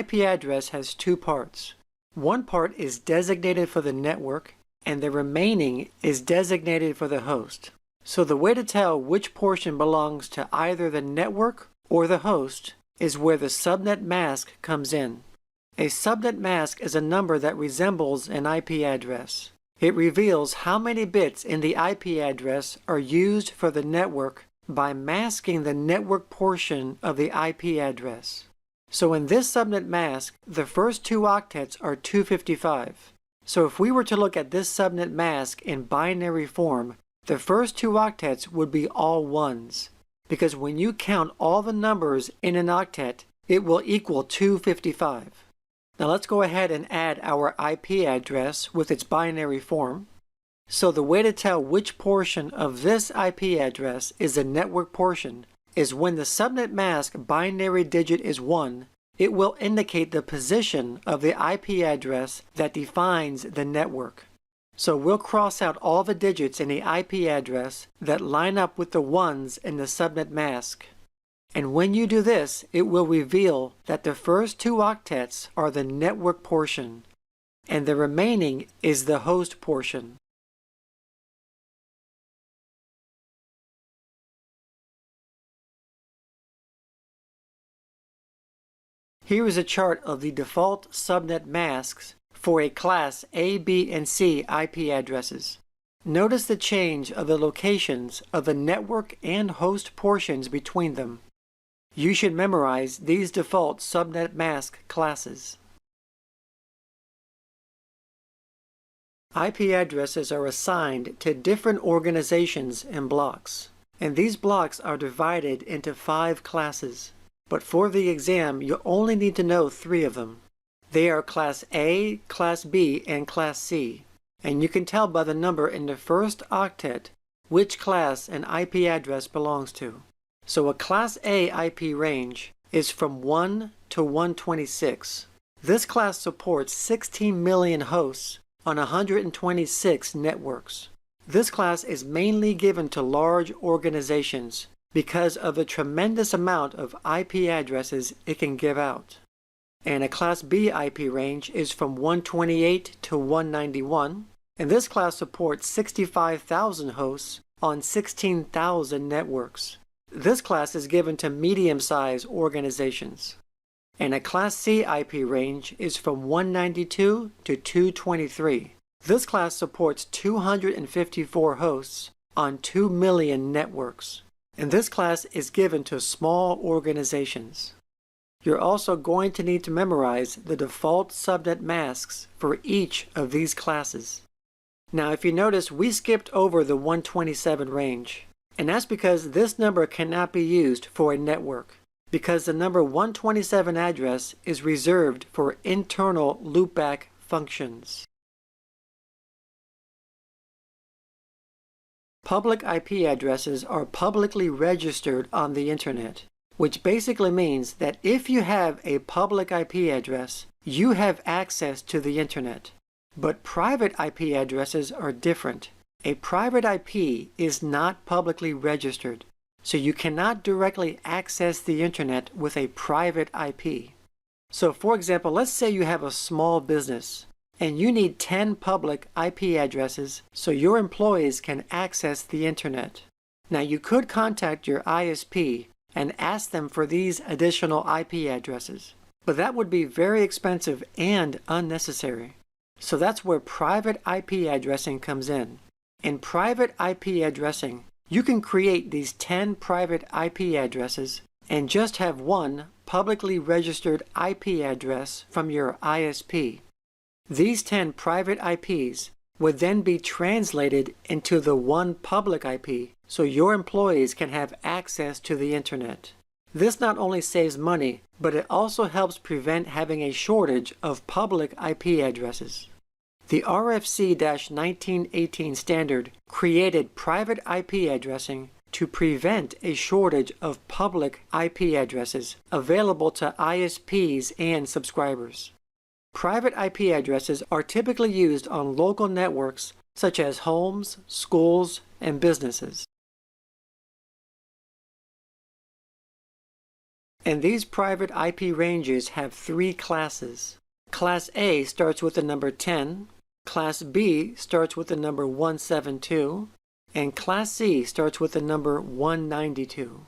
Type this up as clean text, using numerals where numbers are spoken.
IP address has two parts. One part is designated for the network, and the remaining is designated for the host. So the way to tell which portion belongs to either the network or the host is where the subnet mask comes in. A subnet mask is a number that resembles an IP address. It reveals how many bits in the IP address are used for the network by masking the network portion of the IP address. So in this subnet mask, the first two octets are 255. So if we were to look at this subnet mask in binary form, the first two octets would be all ones, because when you count all the numbers in an octet, it will equal 255. Now let's go ahead and add our IP address with its binary form. So the way to tell which portion of this IP address is the network portion is when the subnet mask binary digit is 1, it will indicate the position of the IP address that defines the network. So we'll cross out all the digits in the IP address that line up with the ones in the subnet mask. And when you do this, it will reveal that the first two octets are the network portion, and the remaining is the host portion. Here is a chart of the default subnet masks for a class A, B, and C IP addresses. Notice the change of the locations of the network and host portions between them. You should memorize these default subnet mask classes. IP addresses are assigned to different organizations and blocks, and these blocks are divided into 5 classes. But for the exam, you only need to know 3 of them. They are Class A, Class B, and Class C, and you can tell by the number in the first octet which class an IP address belongs to. So a Class A IP range is from 1 to 126. This class supports 16 million hosts on 126 networks. This class is mainly given to large organizations because of the tremendous amount of IP addresses it can give out. And a Class B IP range is from 128 to 191, and this class supports 65,000 hosts on 16,000 networks. This class is given to medium-sized organizations. And a Class C IP range is from 192 to 223. This class supports 254 hosts on 2 million networks. And this class is given to small organizations. You're also going to need to memorize the default subnet masks for each of these classes. Now if you notice, we skipped over the 127 range, and that's because this number cannot be used for a network, because the number 127 address is reserved for internal loopback functions. Public IP addresses are publicly registered on the Internet, which basically means that if you have a public IP address, you have access to the Internet. But private IP addresses are different. A private IP is not publicly registered, so you cannot directly access the Internet with a private IP. So for example, let's say you have a small business, and you need 10 public IP addresses so your employees can access the Internet. Now you could contact your ISP and ask them for these additional IP addresses, but that would be very expensive and unnecessary. So that's where private IP addressing comes in. In private IP addressing, you can create these 10 private IP addresses and just have one publicly registered IP address from your ISP. These 10 private IPs would then be translated into the one public IP so your employees can have access to the Internet. This not only saves money, but it also helps prevent having a shortage of public IP addresses. The RFC-1918 standard created private IP addressing to prevent a shortage of public IP addresses available to ISPs and subscribers. Private IP addresses are typically used on local networks such as homes, schools, and businesses. And these private IP ranges have three classes. Class A starts with the number 10, Class B starts with the number 172, and Class C starts with the number 192.